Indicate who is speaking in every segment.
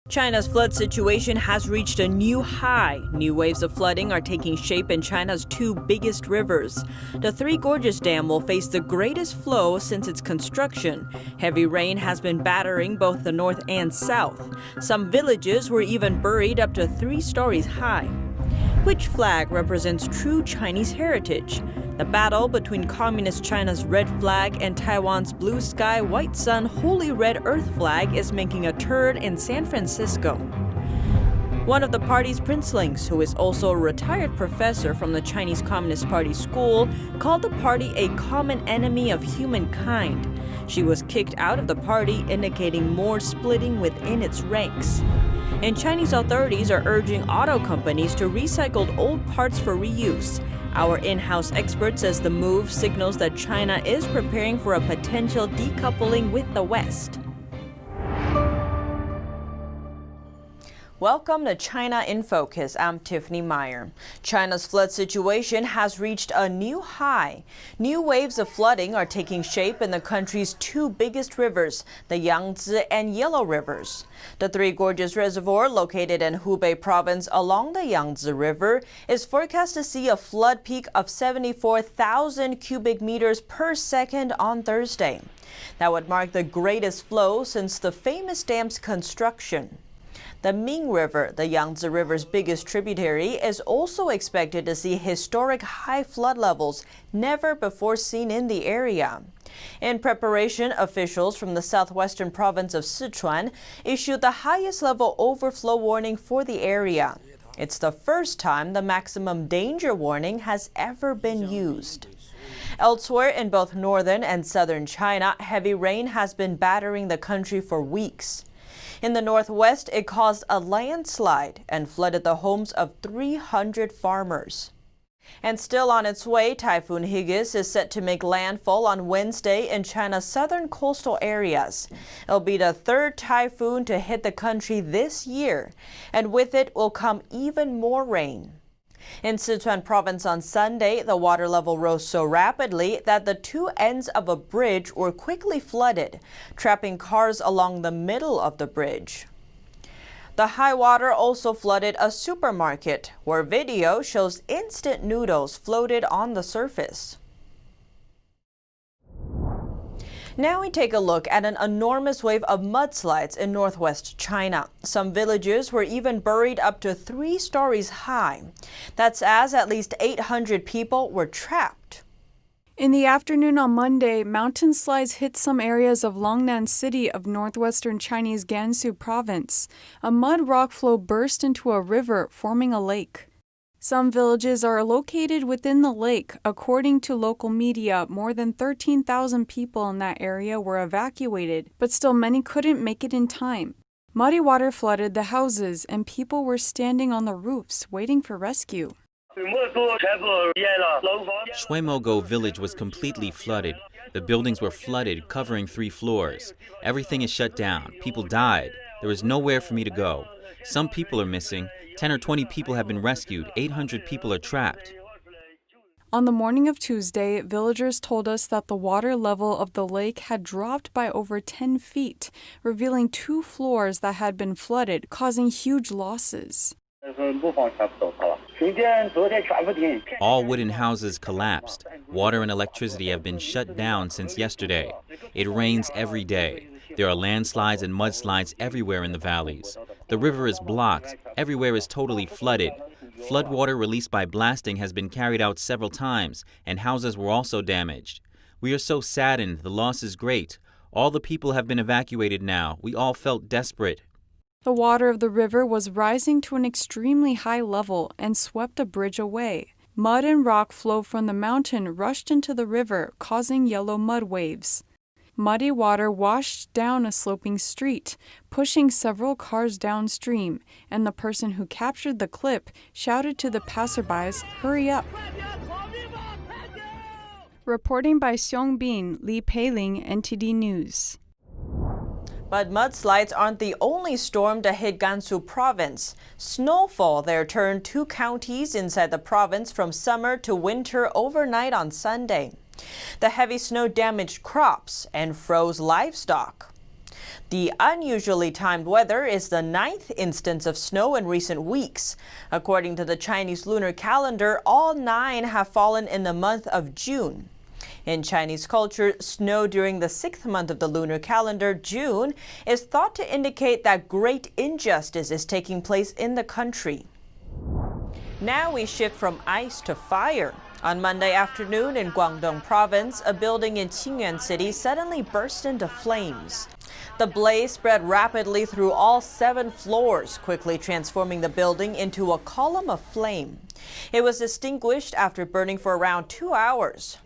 Speaker 1: China's flood situation has reached a new high. New waves of flooding are taking shape in China's two biggest rivers. The Three Gorges Dam will face the greatest flow since its construction. Heavy rain has been battering both the north and south. Some villages were even buried up to 3 stories high. Which flag represents true Chinese heritage? The battle between Communist China's red flag and Taiwan's blue sky, white sun, holy red earth flag is making a turn in San Francisco. One of the party's princelings, who is also a retired professor from the Chinese Communist Party school, called the party a common enemy of humankind. She was kicked out of the party, indicating more splitting within its ranks. And Chinese authorities are urging auto companies to recycle old parts for reuse. Our in-house expert says the move signals that China is preparing for a potential decoupling with the West. Welcome to China in Focus. I'm Tiffany Meyer. China's flood situation has reached a new high. New waves of flooding are taking shape in the country's two biggest rivers, the Yangtze and Yellow rivers. The Three Gorges Reservoir, located in Hubei province along the Yangtze River, is forecast to see a flood peak of 74,000 cubic meters per second on Thursday. That would mark the greatest flow since the famous dam's construction. The Ming River, the Yangtze River's biggest tributary, is also expected to see historic high flood levels never before seen in the area. In preparation, officials from the southwestern province of Sichuan issued the highest level overflow warning for the area. It's the first time the maximum danger warning has ever been used. Elsewhere in both northern and southern China, heavy rain has been battering the country for weeks. In the northwest, it caused a landslide and flooded the homes of 300 farmers. And still on its way, Typhoon Higis is set to make landfall on Wednesday in China's southern coastal areas. It'll be the third typhoon to hit the country this year, and with it will come even more rain. In Sichuan province on Sunday, the water level rose so rapidly that the two ends of a bridge were quickly flooded, trapping cars along the middle of the bridge. The high water also flooded a supermarket, where video shows instant noodles floated on the surface. Now we take a look at an enormous wave of mudslides in northwest China. Some villages were even buried up to 3 stories high. That's as at least 800 people were trapped.
Speaker 2: In the afternoon on Monday, mountain slides hit some areas of Longnan City of northwestern Chinese Gansu province. A mud rock flow burst into a river, forming a lake. Some villages are located within the lake. According to local media, more than 13,000 people in that area were evacuated, but still many couldn't make it in time. Muddy water flooded the houses, and people were standing on the roofs waiting for rescue.
Speaker 3: Shuimogo village was completely flooded. The buildings were flooded, covering 3 floors. Everything is shut down. People died. There is nowhere for me to go. Some people are missing. 10 or 20 people have been rescued. 800 people are trapped.
Speaker 2: On the morning of Tuesday, villagers told us that the water level of the lake had dropped by over 10 feet, revealing 2 floors that had been flooded, causing huge losses.
Speaker 3: All wooden houses collapsed. Water and electricity have been shut down since yesterday. It rains every day. There are landslides and mudslides everywhere in the valleys. The river is blocked. Everywhere is totally flooded. Floodwater released by blasting has been carried out several times, and houses were also damaged. We are so saddened. The loss is great. All the people have been evacuated now. We all felt desperate.
Speaker 2: The water of the river was rising to an extremely high level and swept a bridge away. Mud and rock flow from the mountain rushed into the river, causing yellow mud waves. Muddy water washed down a sloping street, pushing several cars downstream, and the person who captured the clip shouted to the passerbys, "Hurry up!" Reporting by Xiong Bin, Li Peiling, NTD News.
Speaker 1: But mudslides aren't the only storm to hit Gansu province. Snowfall there turned 2 counties inside the province from summer to winter overnight on Sunday. The heavy snow damaged crops and froze livestock. The unusually timed weather is the 9th instance of snow in recent weeks. According to the Chinese lunar calendar, all 9 have fallen in the month of June. In Chinese culture, snow during the 6th month of the lunar calendar, June, is thought to indicate that great injustice is taking place in the country. Now we shift from ice to fire. On Monday afternoon in Guangdong province, a building in Qingyuan city suddenly burst into flames. The blaze spread rapidly through all 7 floors, quickly transforming the building into a column of flame. It was extinguished after burning for around 2 hours.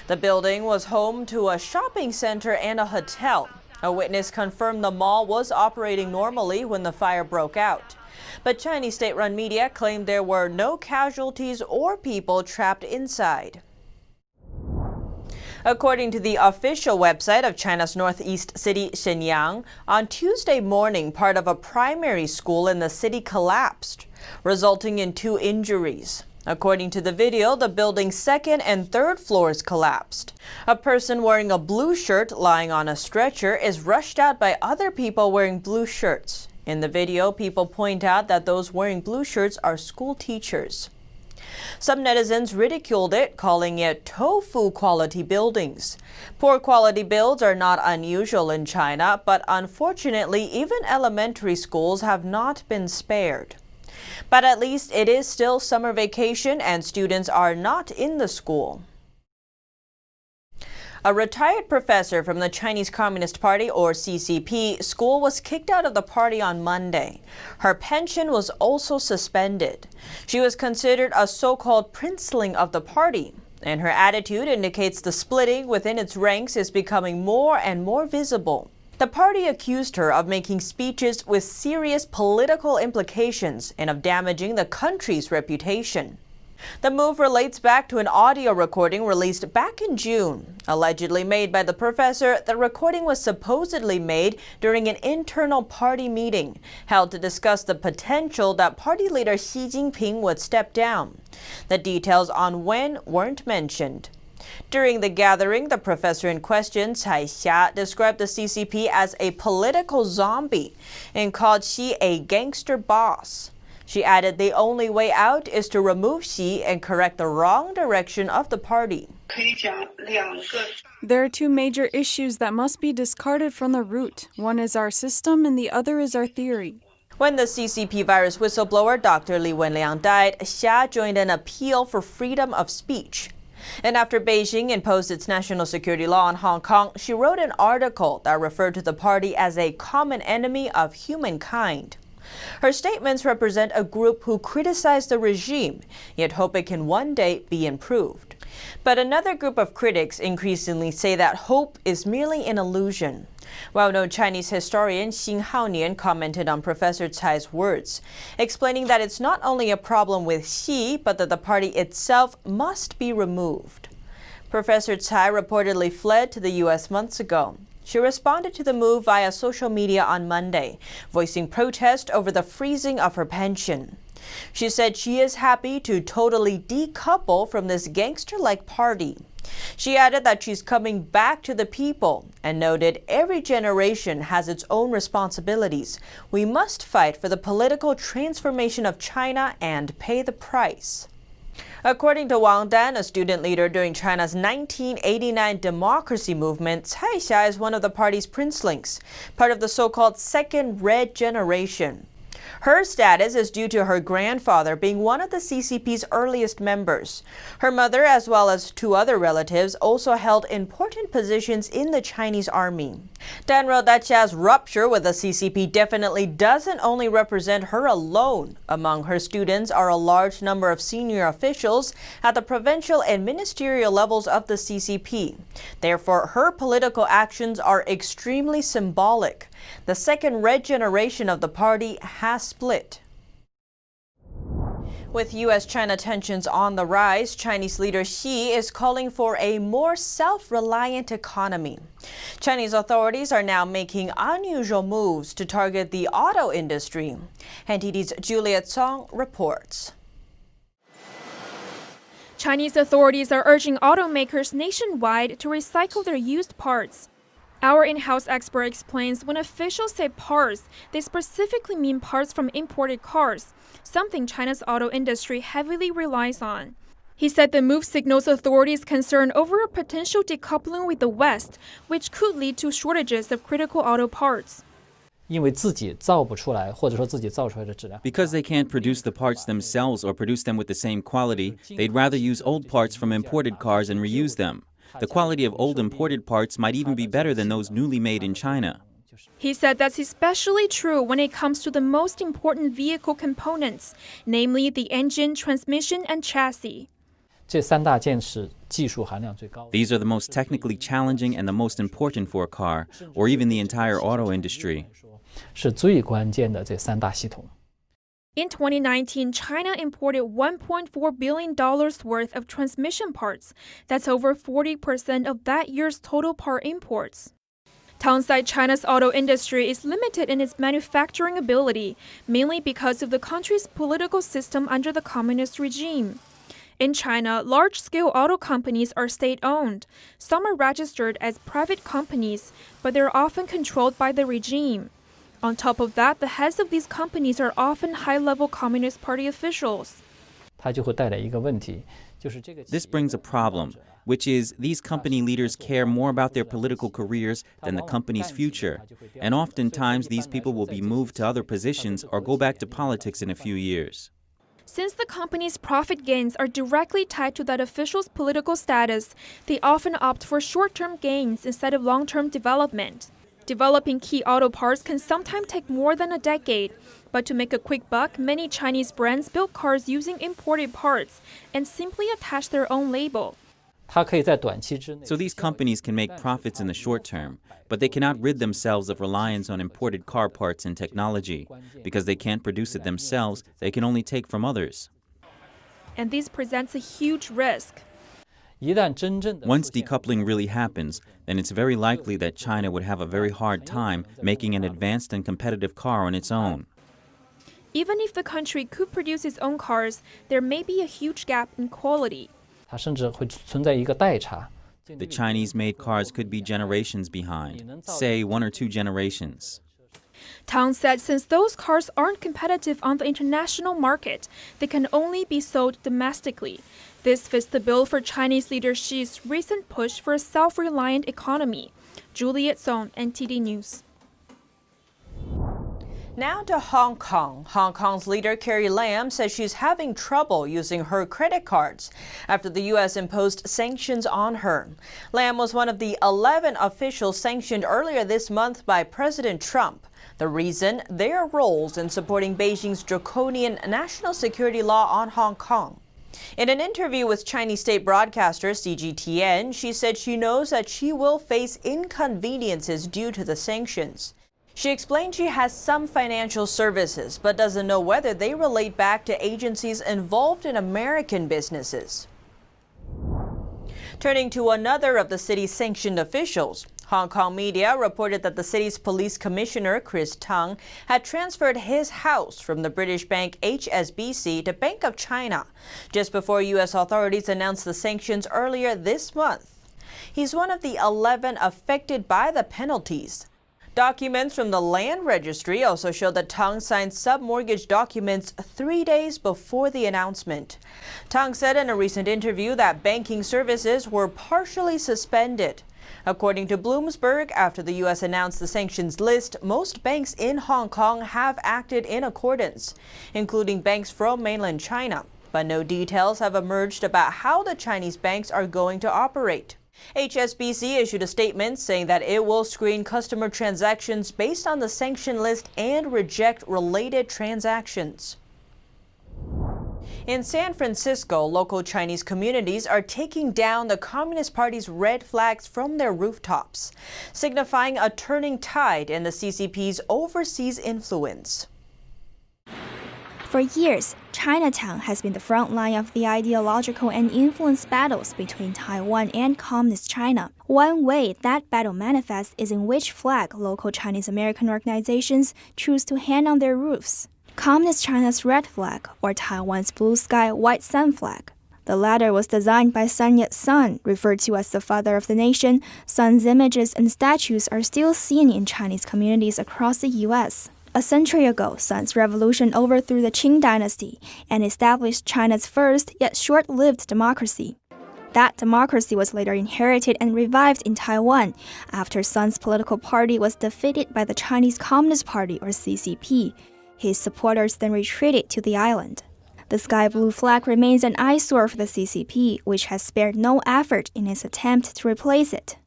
Speaker 1: The building was home to a shopping center and a hotel. A witness confirmed the mall was operating normally when the fire broke out. But Chinese state-run media claimed there were no casualties or people trapped inside. According to the official website of China's northeast city, Shenyang, on Tuesday morning, part of a primary school in the city collapsed, resulting in 2 injuries. According to the video, the building's 2nd and 3rd floors collapsed. A person wearing a blue shirt lying on a stretcher is rushed out by other people wearing blue shirts. In the video, people point out that those wearing blue shirts are school teachers. Some netizens ridiculed it, calling it tofu quality buildings. Poor quality builds are not unusual in China, but unfortunately, even elementary schools have not been spared. But at least it is still summer vacation and students are not in the school. A retired professor from the Chinese Communist Party, or CCP, school was kicked out of the party on Monday. Her pension was also suspended. She was considered a so-called princeling of the party, and her attitude indicates the splitting within its ranks is becoming more and more visible. The party accused her of making speeches with serious political implications and of damaging the country's reputation. The move relates back to an audio recording released back in June. Allegedly made by the professor, the recording was supposedly made during an internal party meeting held to discuss the potential that party leader Xi Jinping would step down. The details on when weren't mentioned. During the gathering, the professor in question, Cai Xia, described the CCP as a political zombie and called Xi a gangster boss. She added the only way out is to remove Xi and correct the wrong direction of the party.
Speaker 2: There are 2 major issues that must be discarded from the root. One is our system and the other is our theory.
Speaker 1: When the CCP virus whistleblower Dr. Li Wenliang died, Xia joined an appeal for freedom of speech. And after Beijing imposed its national security law on Hong Kong, she wrote an article that referred to the party as a common enemy of humankind. Her statements represent a group who criticize the regime, yet hope it can one day be improved. But another group of critics increasingly say that hope is merely an illusion. Well-known Chinese historian Xing Haonian commented on Professor Cai's words, explaining that it's not only a problem with Xi, but that the party itself must be removed. Professor Cai reportedly fled to the U.S. months ago. She responded to the move via social media on Monday, voicing protest over the freezing of her pension. She said she is happy to totally decouple from this gangster-like party. She added that she's coming back to the people and noted every generation has its own responsibilities. We must fight for the political transformation of China and pay the price. According to Wang Dan, a student leader during China's 1989 democracy movement, Cai Xia is one of the party's princelings, part of the so-called second red generation. Her status is due to her grandfather being one of the CCP's earliest members. Her mother, as well as 2 other relatives, also held important positions in the Chinese army. Dan wrote that Xia's rupture with the CCP definitely doesn't only represent her alone. Among her students are a large number of senior officials at the provincial and ministerial levels of the CCP. Therefore, her political actions are extremely symbolic. The second red generation of the party has split. With U.S.-China tensions on the rise, Chinese leader Xi is calling for a more self-reliant economy. Chinese authorities are now making unusual moves to target the auto industry. NTD's Juliet Song reports.
Speaker 4: Chinese authorities are urging automakers nationwide to recycle their used parts. Our in-house expert explains when officials say parts, they specifically mean parts from imported cars, something China's auto industry heavily relies on. He said the move signals authorities' concern over a potential decoupling with the West, which could lead to shortages of critical auto parts.
Speaker 3: Because they can't produce the parts themselves or produce them with the same quality, they'd rather use old parts from imported cars and reuse them. The quality of old imported parts might even be better than those newly made in China.
Speaker 4: He said that's especially true when it comes to the most important vehicle components, namely the engine, transmission, and chassis.
Speaker 3: These are the most technically challenging and the most important for a car, or even the entire auto industry.
Speaker 4: In 2019, China imported $1.4 billion worth of transmission parts. That's over 40% of that year's total part imports. Tang said China's auto industry is limited in its manufacturing ability, mainly because of the country's political system under the communist regime. In China, large-scale auto companies are state-owned. Some are registered as private companies, but they're often controlled by the regime. On top of that, the heads of these companies are often high-level Communist Party officials.
Speaker 3: This brings a problem, which is these company leaders care more about their political careers than the company's future. And oftentimes, these people will be moved to other positions or go back to politics in a few years.
Speaker 4: Since the company's profit gains are directly tied to that official's political status, they often opt for short-term gains instead of long-term development. Developing key auto parts can sometimes take more than a decade, but to make a quick buck, many Chinese brands build cars using imported parts and simply attach their own label.
Speaker 3: So these companies can make profits in the short term, but they cannot rid themselves of reliance on imported car parts and technology. Because they can't produce it themselves, they can only take from others.
Speaker 4: And this presents a huge risk.
Speaker 3: Once decoupling really happens, then it's very likely that China would have a very hard time making an advanced and competitive car on its own.
Speaker 4: Even if the country could produce its own cars, there may be a huge gap in quality.
Speaker 3: The Chinese-made cars could be generations behind, say 1 or 2 generations.
Speaker 4: Tang said since those cars aren't competitive on the international market, they can only be sold domestically. This fits the bill for Chinese leader Xi's recent push for a self-reliant economy. Juliet Song, NTD News.
Speaker 1: Now to Hong Kong. Hong Kong's leader Carrie Lam says she's having trouble using her credit cards after the U.S. imposed sanctions on her. Lam was one of the 11 officials sanctioned earlier this month by President Trump. The reason? Their roles in supporting Beijing's draconian national security law on Hong Kong. In an interview with Chinese state broadcaster CGTN, she said she knows that she will face inconveniences due to the sanctions. She explained she has some financial services, but doesn't know whether they relate back to agencies involved in American businesses. Turning to another of the city's sanctioned officials, Hong Kong media reported that the city's police commissioner, Chris Tang, had transferred his house from the British bank HSBC to Bank of China, just before U.S. authorities announced the sanctions earlier this month. He's one of the 11 affected by the penalties. Documents from the land registry also show that Tang signed sub-mortgage documents 3 days before the announcement. Tang said in a recent interview that banking services were partially suspended. According to Bloomberg, after the U.S. announced the sanctions list, most banks in Hong Kong have acted in accordance, including banks from mainland China. But no details have emerged about how the Chinese banks are going to operate. HSBC issued a statement saying that it will screen customer transactions based on the sanction list and reject related transactions. In San Francisco, local Chinese communities are taking down the Communist Party's red flags from their rooftops, signifying a turning tide in the CCP's overseas influence.
Speaker 5: For years, Chinatown has been the front line of the ideological and influence battles between Taiwan and Communist China. One way that battle manifests is in which flag local Chinese American organizations choose to hang on their roofs. Communist China's red flag or Taiwan's blue sky, white sun flag. The latter was designed by Sun Yat-sen, referred to as the father of the nation. Sun's images and statues are still seen in Chinese communities across the U.S. A century ago, Sun's revolution overthrew the Qing dynasty and established China's first yet short-lived democracy. That democracy was later inherited and revived in Taiwan after Sun's political party was defeated by the Chinese Communist Party, or CCP. His supporters then retreated to the island. The sky blue flag remains an eyesore for the CCP, which has spared no effort in its attempt to replace it.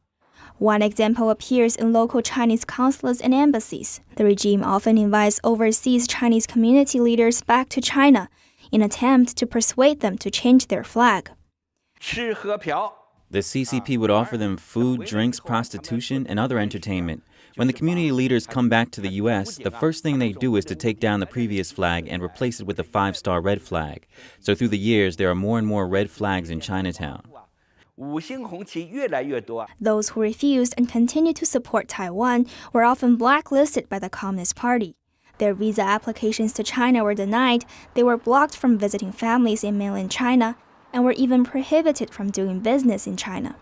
Speaker 5: One example appears in local Chinese consulates and embassies. The regime often invites overseas Chinese community leaders back to China in an attempt to persuade them to change their flag.
Speaker 3: The CCP would offer them food, drinks, prostitution, and other entertainment. When the community leaders come back to the U.S., the first thing they do is to take down the previous flag and replace it with a 5-star red flag. So through the years, there are more and more red flags in Chinatown.
Speaker 5: Those who refused and continued to support Taiwan were often blacklisted by the Communist Party. Their visa applications to China were denied, they were blocked from visiting families in mainland China, and were even prohibited from doing business in China.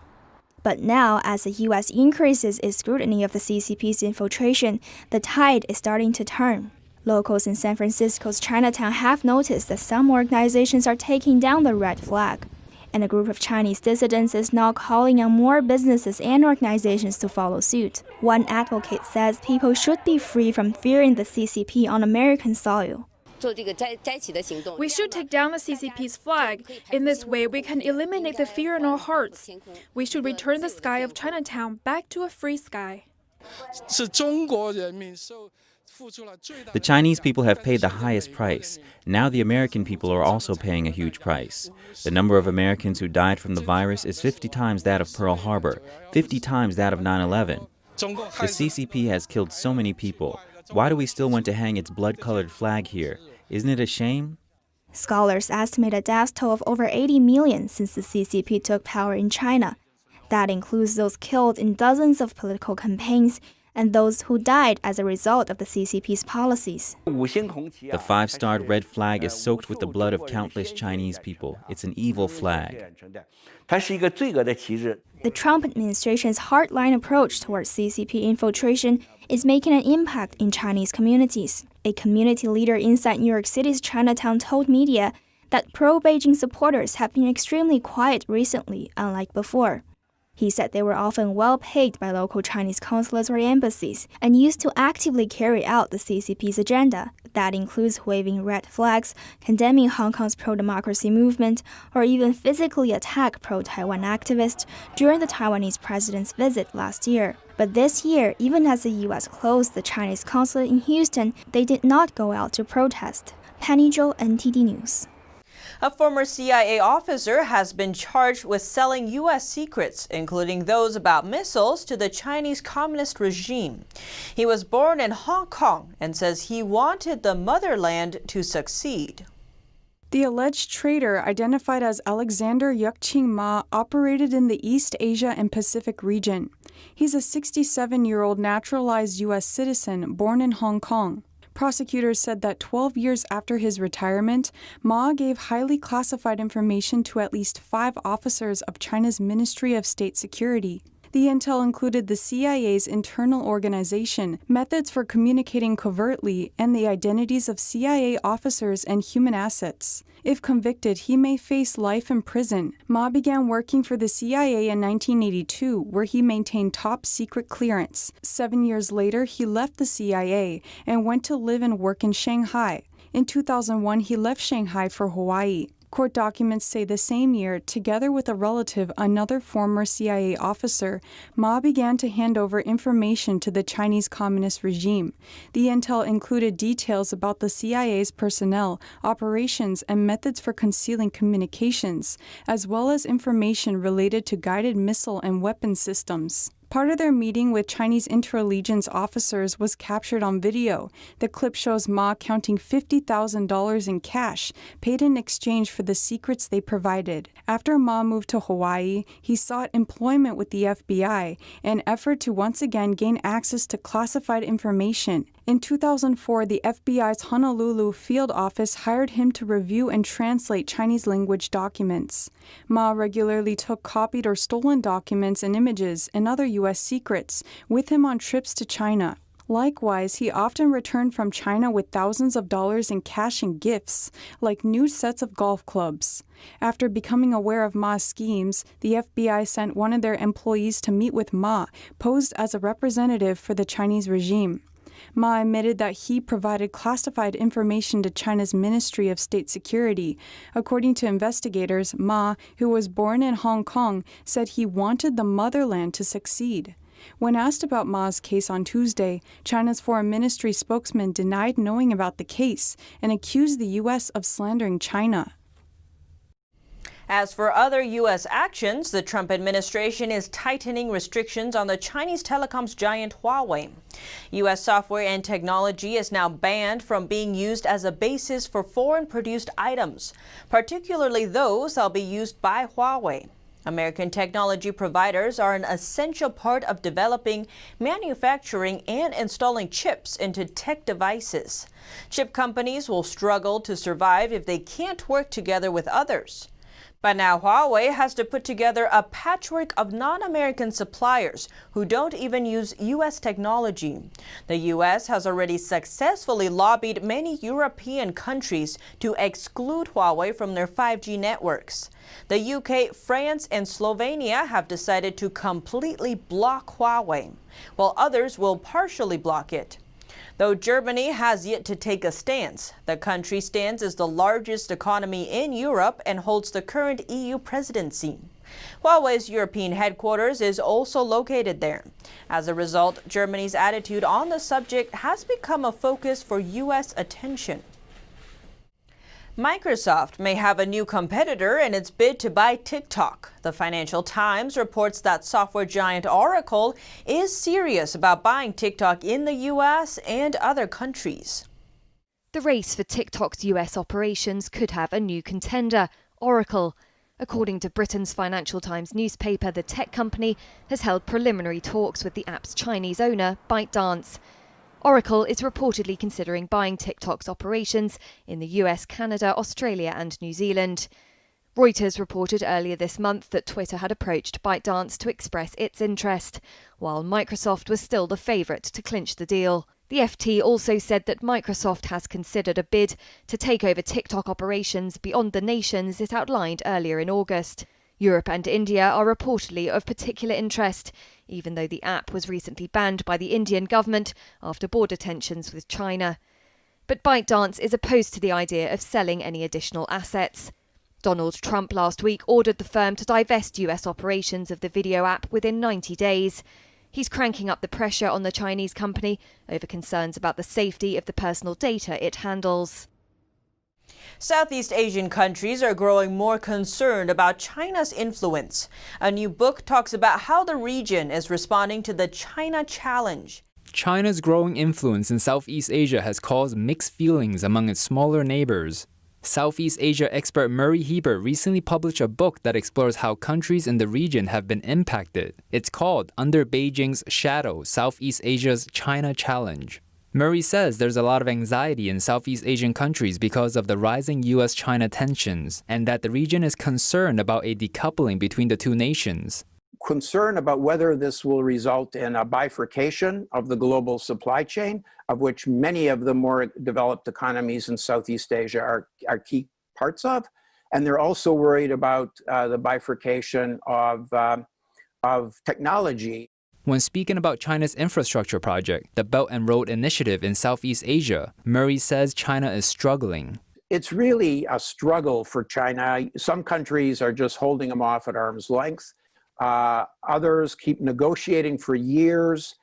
Speaker 5: But now, as the U.S. increases its scrutiny of the CCP's infiltration, the tide is starting to turn. Locals in San Francisco's Chinatown have noticed that some organizations are taking down the red flag, and a group of Chinese dissidents is now calling on more businesses and organizations to follow suit. One advocate says people should be free from fearing the CCP on American soil.
Speaker 4: We should take down the CCP's flag. In this way, we can eliminate the fear in our hearts. We should return the sky of Chinatown back to a free sky.
Speaker 3: The Chinese people have paid the highest price. Now the American people are also paying a huge price. The number of Americans who died from the virus is 50 times that of Pearl Harbor, 50 times that of 9/11. The CCP has killed so many people. Why do we still want to hang its blood-colored flag here? Isn't it a shame?
Speaker 5: Scholars estimate a death toll of over 80 million since the CCP took power in China. That includes those killed in dozens of political campaigns and those who died as a result of the CCP's policies.
Speaker 3: The 5-starred red flag is soaked with the blood of countless Chinese people. It's an evil flag.
Speaker 5: The Trump administration's hardline approach towards CCP infiltration is making an impact in Chinese communities. A community leader inside New York City's Chinatown told media that pro-Beijing supporters have been extremely quiet recently, unlike before. He said they were often well paid by local Chinese consulates or embassies and used to actively carry out the CCP's agenda. That includes waving red flags, condemning Hong Kong's pro-democracy movement, or even physically attack pro-Taiwan activists during the Taiwanese president's visit last year. But this year, even as the U.S. closed the Chinese consulate in Houston, they did not go out to protest. Penny Zhou, NTD News.
Speaker 1: A former CIA officer has been charged with selling U.S. secrets, including those about missiles, to the Chinese Communist regime. He was born in Hong Kong and says he wanted the motherland to succeed.
Speaker 2: The alleged traitor, identified as Alexander Yukching Ma, operated in the East Asia and Pacific region. He's a 67-year-old naturalized U.S. citizen born in Hong Kong. Prosecutors said that 12 years after his retirement, Ma gave highly classified information to at least 5 officers of China's Ministry of State Security. The intel included the CIA's internal organization, methods for communicating covertly, and the identities of CIA officers and human assets. If convicted, he may face life in prison. Ma began working for the CIA in 1982, where he maintained top-secret clearance. 7 years later, he left the CIA and went to live and work in Shanghai. In 2001, he left Shanghai for Hawaii. Court documents say the same year, together with a relative, another former CIA officer, Ma began to hand over information to the Chinese Communist regime. The intel included details about the CIA's personnel, operations, and methods for concealing communications, as well as information related to guided missile and weapon systems. Part of their meeting with Chinese intelligence officers was captured on video. The clip shows Ma counting $50,000 in cash, paid in exchange for the secrets they provided. After Ma moved to Hawaii, he sought employment with the FBI, an effort to once again gain access to classified information. In 2004, the FBI's Honolulu field office hired him to review and translate Chinese language documents. Ma regularly took copied or stolen documents and images and other U.S. secrets with him on trips to China. Likewise, he often returned from China with thousands of dollars in cash and gifts, like new sets of golf clubs. After becoming aware of Ma's schemes, the FBI sent one of their employees to meet with Ma, posed as a representative for the Chinese regime. Ma admitted that he provided classified information to China's Ministry of State Security. According to investigators, Ma, who was born in Hong Kong, said he wanted the motherland to succeed. When asked about Ma's case on Tuesday, China's Foreign Ministry spokesman denied knowing about the case and accused the U.S. of slandering China.
Speaker 1: As for other U.S. actions, the Trump administration is tightening restrictions on the Chinese telecoms giant Huawei. U.S. software and technology is now banned from being used as a basis for foreign-produced items, particularly those that will be used by Huawei. American technology providers are an essential part of developing, manufacturing, and installing chips into tech devices. Chip companies will struggle to survive if they can't work together with others. But now Huawei has to put together a patchwork of non-American suppliers who don't even use U.S. technology. The U.S. has already successfully lobbied many European countries to exclude Huawei from their 5G networks. The UK, France, and Slovenia have decided to completely block Huawei, while others will partially block it. Though Germany has yet to take a stance, the country stands as the largest economy in Europe and holds the current EU presidency. Huawei's European headquarters is also located there. As a result, Germany's attitude on the subject has become a focus for U.S. attention. Microsoft may have a new competitor in its bid to buy TikTok. The Financial Times reports that software giant Oracle is serious about buying TikTok in the U.S. and other countries.
Speaker 6: The race for TikTok's US operations could have a new contender, Oracle. According to Britain's Financial Times newspaper, the tech company has held preliminary talks with the app's Chinese owner, ByteDance. Oracle is reportedly considering buying TikTok's operations in the US, Canada, Australia and New Zealand. Reuters reported earlier this month that Twitter had approached ByteDance to express its interest, while Microsoft was still the favourite to clinch the deal. The FT also said that Microsoft has considered a bid to take over TikTok operations beyond the nations it outlined earlier in August. Europe and India are reportedly of particular interest, even though the app was recently banned by the Indian government after border tensions with China. But ByteDance is opposed to the idea of selling any additional assets. Donald Trump last week ordered the firm to divest US operations of the video app within 90 days. He's cranking up the pressure on the Chinese company over concerns about the safety of the personal data it handles.
Speaker 1: Southeast Asian countries are growing more concerned about China's influence. A new book talks about how the region is responding to the China challenge.
Speaker 7: China's growing influence in Southeast Asia has caused mixed feelings among its smaller neighbors. Southeast Asia expert Murray Hebert recently published a book that explores how countries in the region have been impacted. It's called Under Beijing's Shadow: Southeast Asia's China Challenge. Murray says there's a lot of anxiety in Southeast Asian countries because of the rising U.S.-China tensions, and that the region is concerned about a decoupling between the two nations.
Speaker 8: Concern about whether this will result in a bifurcation of the global supply chain, of which many of the more developed economies in Southeast Asia are key parts of. And they're also worried about the bifurcation of technology.
Speaker 7: When speaking about China's infrastructure project, the Belt and Road Initiative in Southeast Asia, Murray says China is struggling.
Speaker 8: It's really a struggle for China. Some countries are just holding them off at arm's length. Others keep negotiating for years.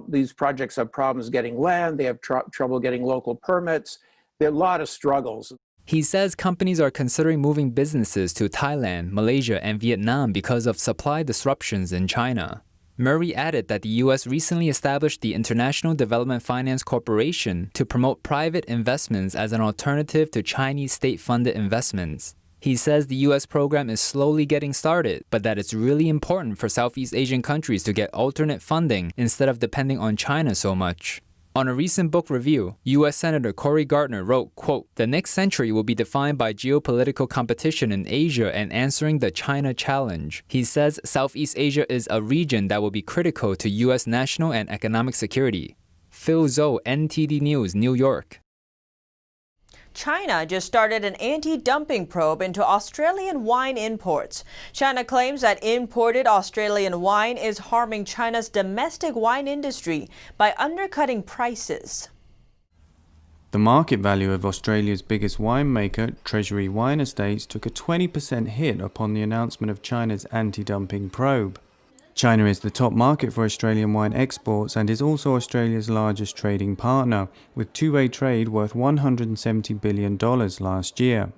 Speaker 8: These projects have problems getting land. They have trouble getting local permits. There are a lot of struggles.
Speaker 7: He says companies are considering moving businesses to Thailand, Malaysia, and Vietnam because of supply disruptions in China. Murray added that the U.S. recently established the International Development Finance Corporation to promote private investments as an alternative to Chinese state-funded investments. He says the U.S. program is slowly getting started, but that it's really important for Southeast Asian countries to get alternate funding instead of depending on China so much. On a recent book review, U.S. Senator Cory Gardner wrote, quote, "The next century will be defined by geopolitical competition in Asia and answering the China challenge." He says Southeast Asia is a region that will be critical to U.S. national and economic security. Phil Zhou, NTD News, New York.
Speaker 1: China just started an anti-dumping probe into Australian wine imports. China claims that imported Australian wine is harming China's domestic wine industry by undercutting prices.
Speaker 9: The market value of Australia's biggest winemaker, Treasury Wine Estates, took a 20% hit upon the announcement of China's anti-dumping probe. China is the top market for Australian wine exports and is also Australia's largest trading partner, with two-way trade worth $170 billion last year.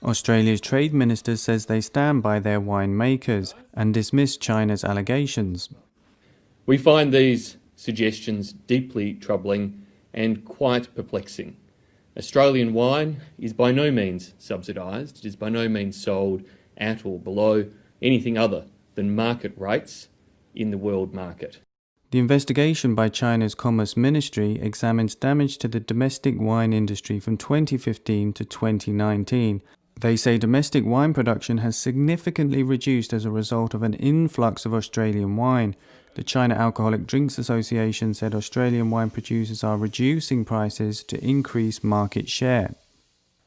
Speaker 9: Australia's trade minister says they stand by their winemakers and dismiss China's allegations.
Speaker 10: We find these suggestions deeply troubling and quite perplexing. Australian wine is by no means subsidised. It is by no means sold at or below anything other than market rates in the world market.
Speaker 9: The investigation by China's Commerce Ministry examines damage to the domestic wine industry from 2015 to 2019. They say domestic wine production has significantly reduced as a result of an influx of Australian wine. The China Alcoholic Drinks Association said Australian wine producers are reducing prices to increase market share.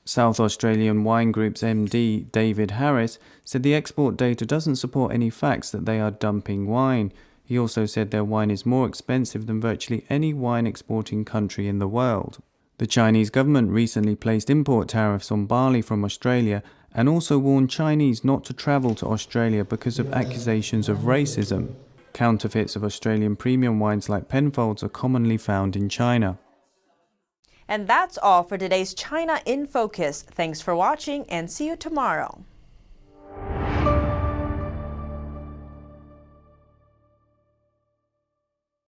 Speaker 9: South Australian Wine Group's MD, David Harris, said the export data doesn't support any facts that they are dumping wine. He also said their wine is more expensive than virtually any wine exporting country in the world. The Chinese government recently placed import tariffs on barley from Australia and also warned Chinese not to travel to Australia because of accusations of racism. Counterfeits of Australian premium wines like Penfolds are commonly found in China.
Speaker 1: And that's all for today's China in Focus. Thanks for watching and see you tomorrow.